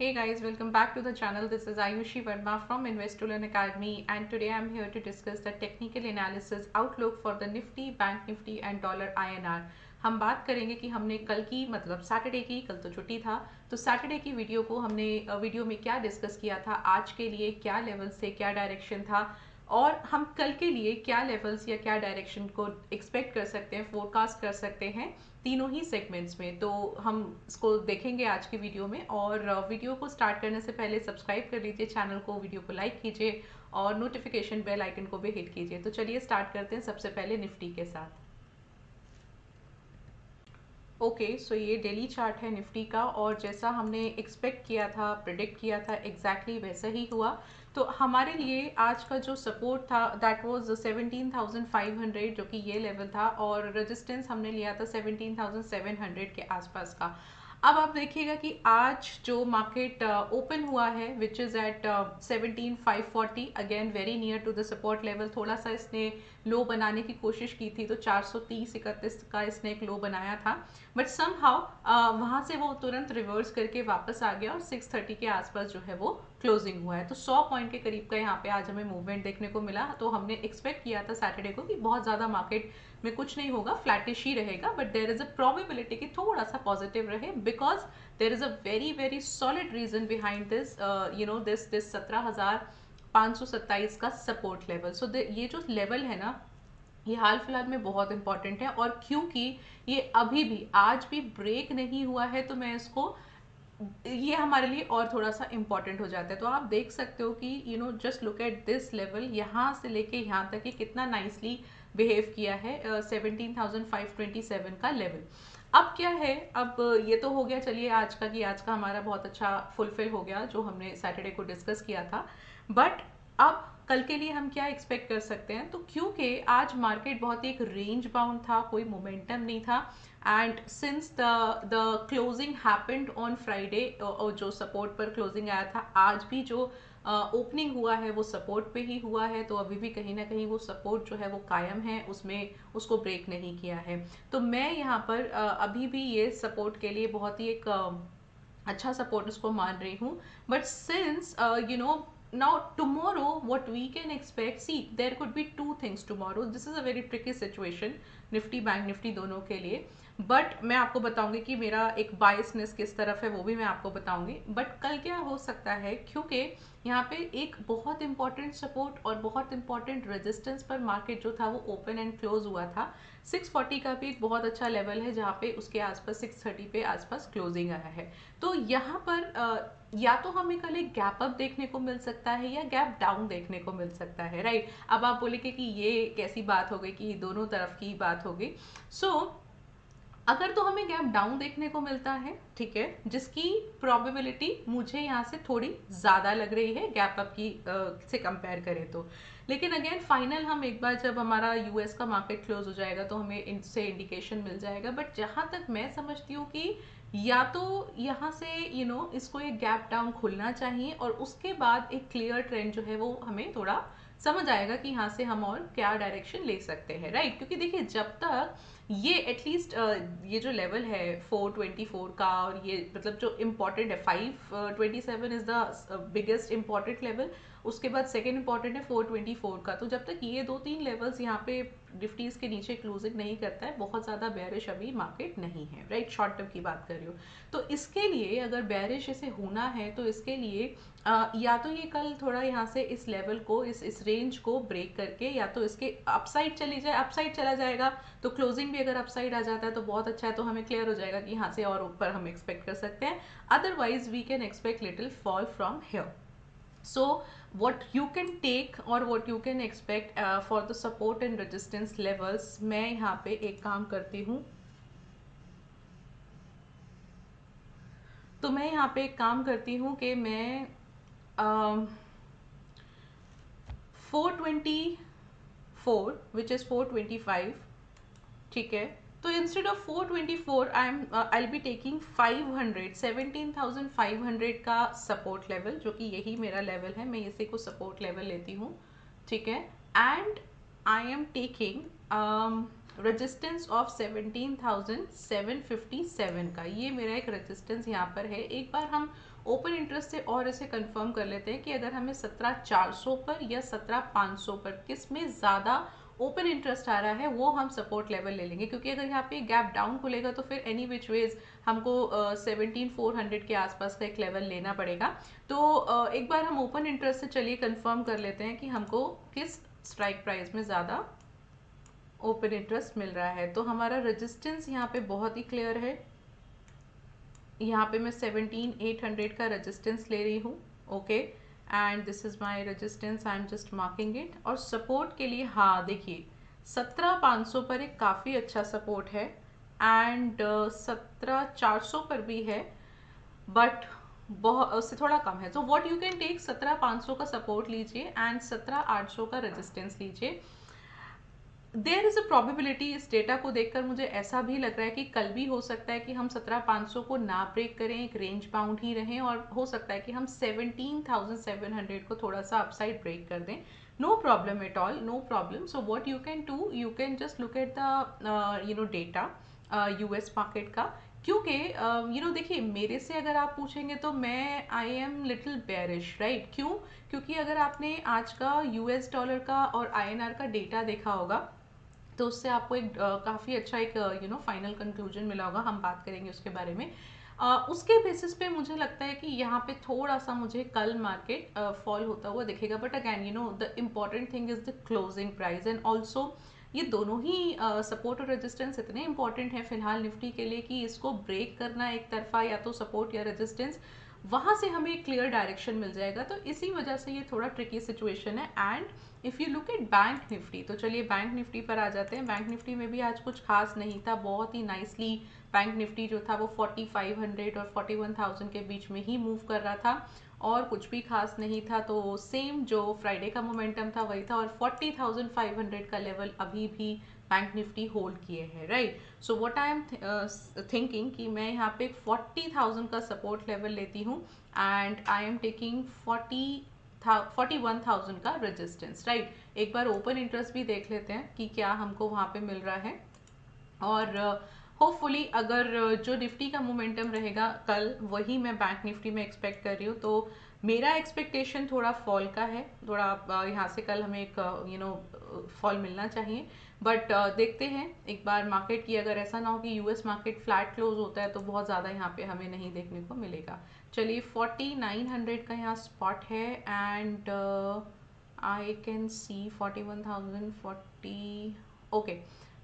Hey guys, welcome back to the channel. This is Ayushi Verma from Invest to Learn Academy, and today I'm here to discuss the technical analysis outlook for the Nifty, Bank Nifty and Dollar INR. हम बात करेंगे कि हमने कल की मतलब Saturday की, कल तो छुट्टी था, तो सैटरडे की वीडियो को हमने वीडियो में क्या डिस्कस किया था, आज के लिए क्या लेवल से क्या डायरेक्शन था और हम कल के लिए क्या लेवल्स या क्या डायरेक्शन को एक्सपेक्ट कर सकते हैं, फोरकास्ट कर सकते हैं तीनों ही सेगमेंट्स में। तो हम इसको देखेंगे आज की वीडियो में। और वीडियो को स्टार्ट करने से पहले सब्सक्राइब कर लीजिए चैनल को, वीडियो को लाइक कीजिए और नोटिफिकेशन बेल आइकन को भी हिट कीजिए। तो चलिए स्टार्ट करते हैं सबसे पहले निफ्टी के साथ। ओके सो ये डेली चार्ट है निफ्टी का और जैसा हमने एक्सपेक्ट किया था, प्रिडिक्ट किया था, एग्जैक्टली वैसा ही हुआ। तो हमारे लिए आज का जो सपोर्ट था दैट वाज 17,500 जो कि ये लेवल था, और रेजिस्टेंस हमने लिया था 17,700 के आसपास का। अब आप देखिएगा कि आज जो मार्केट ओपन हुआ है which is at 17,540, again very near to the support level. थोड़ा सा इसने लो बनाने की कोशिश की थी, तो 430-31 का इसने एक लो बनाया था, बट सम हाउ वहाँ से वो तुरंत रिवर्स करके वापस आ गया और 630 के आसपास जो है वो क्लोजिंग हुआ है। तो 100 पॉइंट के करीब का यहाँ पे आज हमें मूवमेंट देखने को मिला। तो हमने एक्सपेक्ट किया था सैटरडे को कि बहुत ज़्यादा मार्केट में कुछ नहीं होगा, फ्लैटिश ही रहेगा, but there is a probability कि थोड़ा सा पॉजिटिव रहे because there is a very very solid reason behind this this 17,527 का सपोर्ट लेवल। सो ये जो लेवल है ना, ये हाल फिलहाल में बहुत इंपॉर्टेंट है। और क्योंकि ये अभी भी आज भी ब्रेक नहीं हुआ है, तो मैं इसको ये हमारे लिए और थोड़ा सा इम्पॉर्टेंट हो जाता है। तो आप देख सकते हो कि just look at this level, यहाँ से लेके यहाँ तक ये कितना नाइसली बिहेव किया है 17,527 का लेवल। अब क्या है, अब ये तो हो गया चलिए आज का, कि आज का हमारा बहुत अच्छा फुलफिल हो गया जो हमने सैटरडे को डिस्कस किया था। बट अब कल के लिए हम क्या एक्सपेक्ट कर सकते हैं? तो क्योंकि आज मार्केट बहुत ही एक रेंज बाउंड था, कोई मोमेंटम नहीं था, and since the closing happened on Friday, जो सपोर्ट पर क्लोजिंग आया था, आज भी जो ओपनिंग हुआ है वो सपोर्ट पे ही हुआ है। तो अभी भी कहीं ना कहीं वो सपोर्ट जो है वो कायम है, उसमें उसको ब्रेक नहीं किया है। तो मैं यहाँ पर अभी भी ये सपोर्ट के लिए बहुत ही एक अच्छा सपोर्ट उसको मान रही हूँ। But since now tomorrow what we can expect, see there could be two things tomorrow, this is a very tricky situation Nifty bank Nifty दोनों के लिए। बट मैं आपको बताऊंगी कि मेरा एक बायसनेस किस तरफ है, वो भी मैं आपको बताऊंगी। बट कल क्या हो सकता है, क्योंकि यहाँ पे एक बहुत इंपॉर्टेंट सपोर्ट और बहुत इंपॉर्टेंट रेजिस्टेंस पर मार्केट जो था वो ओपन एंड क्लोज हुआ था। 640 का भी एक बहुत अच्छा लेवल है जहाँ पे उसके आसपास 630 पे आसपास क्लोजिंग आया है। तो यहाँ पर या तो हमें कल एक गैप अप देखने को मिल सकता है या गैप डाउन देखने को मिल सकता है, राइट। अब आप बोलेंगे कि ये कैसी बात हो गई कि दोनों तरफ की बात हो गई। सो अगर तो हमें गैप डाउन देखने को मिलता है, ठीक है, जिसकी प्रोबेबिलिटी मुझे यहाँ से थोड़ी ज़्यादा लग रही है गैप अप की से कंपेयर करें तो। लेकिन अगेन फाइनल हम एक बार जब हमारा यूएस का मार्केट क्लोज हो जाएगा तो हमें इनसे इंडिकेशन मिल जाएगा। बट जहाँ तक मैं समझती हूँ कि या तो यहाँ से इसको एक गैप डाउन खुलना चाहिए और उसके बाद एक क्लियर ट्रेंड जो है वो हमें थोड़ा समझ आएगा कि यहाँ से हम और क्या डायरेक्शन ले सकते हैं, राइट। क्योंकि देखिए जब तक ये एटलीस्ट ये जो लेवल है 424 का, और ये मतलब जो इम्पोर्टेंट है 527 is the biggest important level, उसके बाद सेकेंड इंपॉर्टेंट है 424 का। तो जब तक ये दो तीन लेवल्स यहाँ पे निफ्टीज के नीचे क्लोजिंग नहीं करता है, बहुत ज़्यादा बेरिश अभी मार्केट नहीं है, राइट, शॉर्ट टर्म की बात कर रही हूँ। तो इसके लिए अगर बेरिश इसे होना है तो इसके लिए या तो ये कल थोड़ा यहाँ से इस लेवल को, इस रेंज को ब्रेक करके या तो इसके अपसाइड चली जाए, अपसाइड चला जाएगा तो क्लोजिंग भी अगर अपसाइड आ जाता है तो बहुत अच्छा है, तो हमें क्लियर हो जाएगा कि यहाँ से और ऊपर हम एक्सपेक्ट कर सकते हैं। Otherwise we can expect little fall from here. So what you can take or what you can expect for the support and resistance levels, मैं यहाँ पे एक काम करती हूँ, तो मैं यहाँ पे एक काम करती हूँ कि मैं 424 विच इज़ 425, ठीक है। तो instead of 424 I be taking 500, 17,500 का सपोर्ट लेवल, जो कि यही मेरा लेवल है, मैं इसी को सपोर्ट लेवल लेती हूँ, ठीक है। And I am taking resistance of 17,757 का, ये मेरा एक रेजिस्टेंस यहाँ पर है। एक बार हम ओपन इंटरेस्ट से और इसे कंफर्म कर लेते हैं कि अगर हमें 17,400 पर या 17,500 पर किस में ज़्यादा ओपन इंटरेस्ट आ रहा है वो हम सपोर्ट लेवल ले लेंगे, क्योंकि अगर यहाँ पे गैप डाउन खुलेगा तो फिर एनी विच वेज हमको 17,400 के आसपास का एक लेवल लेना पड़ेगा। तो एक बार हम ओपन इंटरेस्ट से चलिए कंफर्म कर लेते हैं कि हमको किस स्ट्राइक प्राइस में ज़्यादा ओपन इंटरेस्ट मिल रहा है। तो हमारा रेजिस्टेंस यहाँ पे बहुत ही क्लियर है, यहाँ पे मैं 17,800 का रेजिस्टेंस ले रही हूँ। Okay, and this is my resistance, I am just marking it. और सपोर्ट के लिए हाँ देखिए 17,500 पर एक काफ़ी अच्छा सपोर्ट है, एंड 17,400 पर भी है, बट बहुत उससे थोड़ा कम है। तो व्हाट यू कैन टेक, 17,500 का सपोर्ट लीजिए एंड 17,800 का रेजिस्टेंस लीजिए। देयर इज अ प्रोबेबिलिटी, इस डेटा को देखकर मुझे ऐसा भी लग रहा है कि कल भी हो सकता है कि हम 17,500 को ना ब्रेक करें, एक रेंज बाउंड ही रहें, और हो सकता है कि हम 17,700 को थोड़ा सा अपसाइड ब्रेक कर दें। No problem at all, no problem. So what you can do, you can just look at the data US market का, क्योंकि देखिए मेरे से अगर आप पूछेंगे तो मैं I am little bearish, right? क्यों? क्योंकि अगर आपने आज का यूएस डॉलर का और आईएनआर का डेटा देखा होगा तो उससे आपको एक काफ़ी अच्छा एक फाइनल कंक्लूजन मिला होगा, हम बात करेंगे उसके बारे में। उसके बेसिस पे मुझे लगता है कि यहाँ पे थोड़ा सा मुझे कल मार्केट फॉल होता हुआ दिखेगा, but again the important thing is the closing price, and also ये दोनों ही सपोर्ट और रेजिस्टेंस इतने इंपॉर्टेंट हैं फिलहाल निफ्टी के लिए कि इसको ब्रेक करना एक तरफा, या तो सपोर्ट या रेजिस्टेंस, वहां से हमें एक क्लियर डायरेक्शन मिल जाएगा। तो इसी वजह से ये थोड़ा ट्रिकी सिचुएशन है। And if you look at bank Nifty, तो चलिए बैंक निफ्टी पर आ जाते हैं। बैंक निफ्टी में भी आज कुछ खास नहीं था, बहुत ही नाइसली बैंक निफ्टी जो था वो 4500 और 41,000 के बीच में ही मूव कर रहा था, और कुछ भी खास नहीं था। तो सेम जो फ्राइडे का मोमेंटम था वही था, और 40,500 का लेवल अभी भी बैंक निफ्टी होल्ड किए हैं, right? So what I am thinking कि मैं यहाँ पे 40,000 का सपोर्ट लेवल लेती हूँ, एंड आई एम टेकिंग 41,000 का रेजिस्टेंस, राइट? एक बार ओपन इंटरेस्ट भी देख लेते हैं कि क्या हमको वहाँ पे मिल रहा है, और होपफुली अगर जो निफ्टी का मोमेंटम रहेगा कल वही मैं बैंक निफ्टी में एक्सपेक्ट कर रही हूँ। तो मेरा एक्सपेक्टेशन थोड़ा फॉल का है, थोड़ा यहाँ से कल हमें एक फॉल मिलना चाहिए, बट देखते हैं एक बार मार्केट की, अगर ऐसा ना हो कि यूएस मार्केट फ्लैट क्लोज होता है तो बहुत ज़्यादा यहाँ पे हमें नहीं देखने को मिलेगा। चलिए 4900 का यहाँ स्पॉट है, and I can see 41,040। Okay,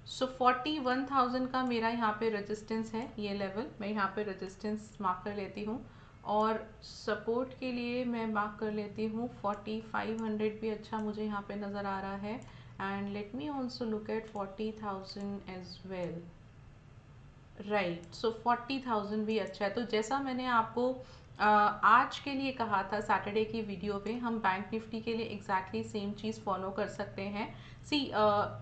so 41,000 का मेरा यहाँ पे रेजिस्टेंस है, ये लेवल मैं यहाँ पे रेजिस्टेंस मार्क कर लेती हूँ, और सपोर्ट के लिए मैं मार्क कर लेती हूँ 4500 भी अच्छा मुझे यहाँ पे नज़र आ रहा है, and let me also look at 40,000 as well, right? So 40,000 भी अच्छा है। तो जैसा मैंने आपको आज के लिए कहा था सैटरडे की वीडियो पे, हम बैंक निफ्टी के लिए एग्जैक्टली सेम चीज़ फॉलो कर सकते हैं। सी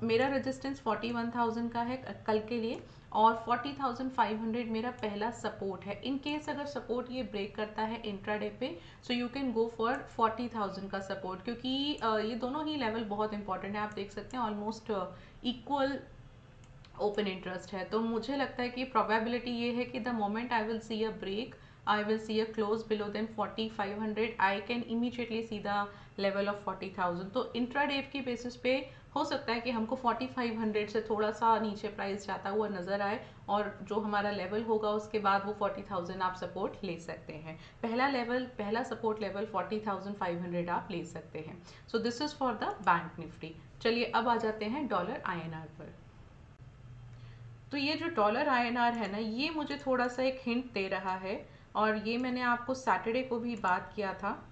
मेरा रेजिस्टेंस 41,000 का है कल के लिए, और 40,500 मेरा पहला सपोर्ट है। इन केस अगर सपोर्ट ये ब्रेक करता है इंट्राडे पे, so you can go for 40,000 का सपोर्ट, क्योंकि ये दोनों ही लेवल बहुत इंपॉर्टेंट है। आप देख सकते हैं ऑलमोस्ट इक्वल ओपन इंटरेस्ट है। तो मुझे लगता है कि प्रोबेबिलिटी ये है कि the moment I will see a break, I will see a close below than 4500, I can immediately see the level of 40,000। तो इंट्राडे की बेसिस पे हो सकता है कि हमको 4500 से थोड़ा सा नीचे प्राइस जाता हुआ नजर आए, और जो हमारा लेवल होगा उसके बाद वो 40,000 आप सपोर्ट ले सकते हैं। पहला सपोर्ट लेवल 40,500 आप ले सकते हैं। So this is for the bank Nifty. चलिए अब आ जाते हैं डॉलर आईएनआर पर। तो ये जो डॉलर आईएनआर है ना, ये मुझे थोड़ा सा एक हिंट दे रहा है, और ये मैंने आपको सैटरडे को भी बात किया था।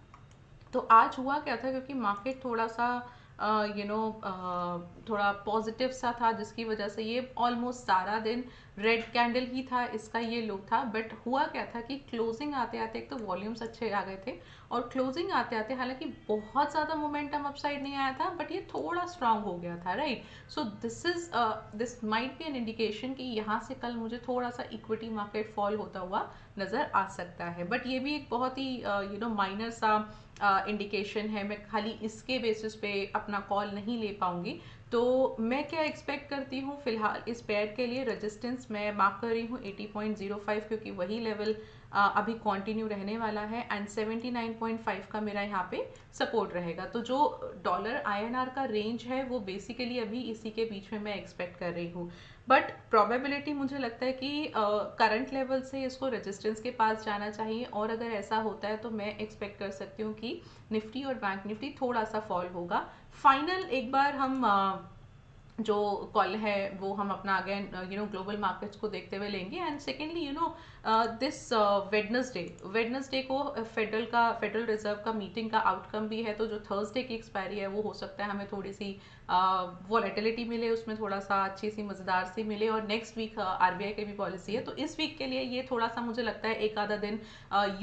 तो आज हुआ क्या था, क्योंकि मार्केट थोड़ा सा थोड़ा पॉजिटिव सा था, जिसकी वजह से ये ऑलमोस्ट सारा दिन रेड कैंडल ही था, इसका ये लो था। बट हुआ क्या था कि क्लोजिंग आते आते एक तो वॉल्यूम्स अच्छे आ गए थे, और क्लोजिंग आते आते हालांकि बहुत ज़्यादा मोमेंटम अपसाइड नहीं आया था, बट ये थोड़ा स्ट्रांग हो गया था, right? So this might be an indication कि यहाँ से कल मुझे थोड़ा सा इक्विटी मार्केट फॉल होता हुआ नज़र आ सकता है, बट ये भी एक बहुत ही माइनर सा इंडिकेशन है। मैं खाली इसके बेसिस पे अपना कॉल नहीं ले पाऊंगी। तो मैं क्या एक्सपेक्ट करती हूँ फिलहाल इस पेयर के लिए, रेजिस्टेंस मैं मार्क कर रही हूँ 80.05, क्योंकि वही लेवल अभी कंटिन्यू रहने वाला है एंड 79.5 का मेरा यहाँ पे सपोर्ट रहेगा। तो जो डॉलर INR का रेंज है वो बेसिकली अभी इसी के बीच में मैं एक्सपेक्ट कर रही हूँ। बट प्रोबेबिलिटी मुझे लगता है कि करंट लेवल से इसको रेजिस्टेंस के पास जाना चाहिए, और अगर ऐसा होता है तो मैं एक्सपेक्ट कर सकती हूँ कि निफ्टी और बैंक निफ्टी थोड़ा सा फॉल होगा। फाइनल एक बार हम जो कॉल है वो हम अपना अगेन ग्लोबल मार्केट्स को देखते हुए लेंगे। एंड सेकेंडली दिस वेडनेसडे को फेडरल रिजर्व का मीटिंग का आउटकम भी है, तो जो थर्सडे की एक्सपायरी है वो हो सकता है हमें थोड़ी सी वॉलेटिलिटी मिले, उसमें थोड़ा सा अच्छी सी मजेदार सी मिले, और नेक्स्ट वीक RBI की भी पॉलिसी है, तो इस वीक के लिए ये थोड़ा सा मुझे लगता है एक आधा दिन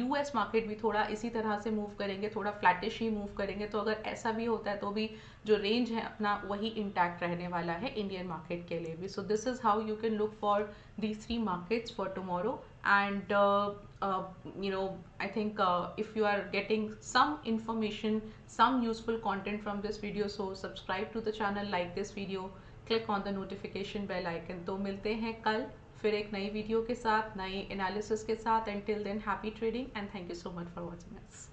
US मार्केट भी थोड़ा इसी तरह से मूव करेंगे, थोड़ा फ्लैटिश ही मूव करेंगे। तो अगर ऐसा भी होता है तो भी जो रेंज है अपना वही इंटैक्ट रहने वाला है इंडियन मार्केट के लिए भी। So this is how you can look for these three markets for tomorrow, and I think if you are getting some information, some useful content from this video, so subscribe to the channel, like this video, click on the notification bell icon। तो मिलते हैं कल फिर एक नई video के साथ, नए एनालिसिस के साथ। until then happy trading and thank you so much for watching us।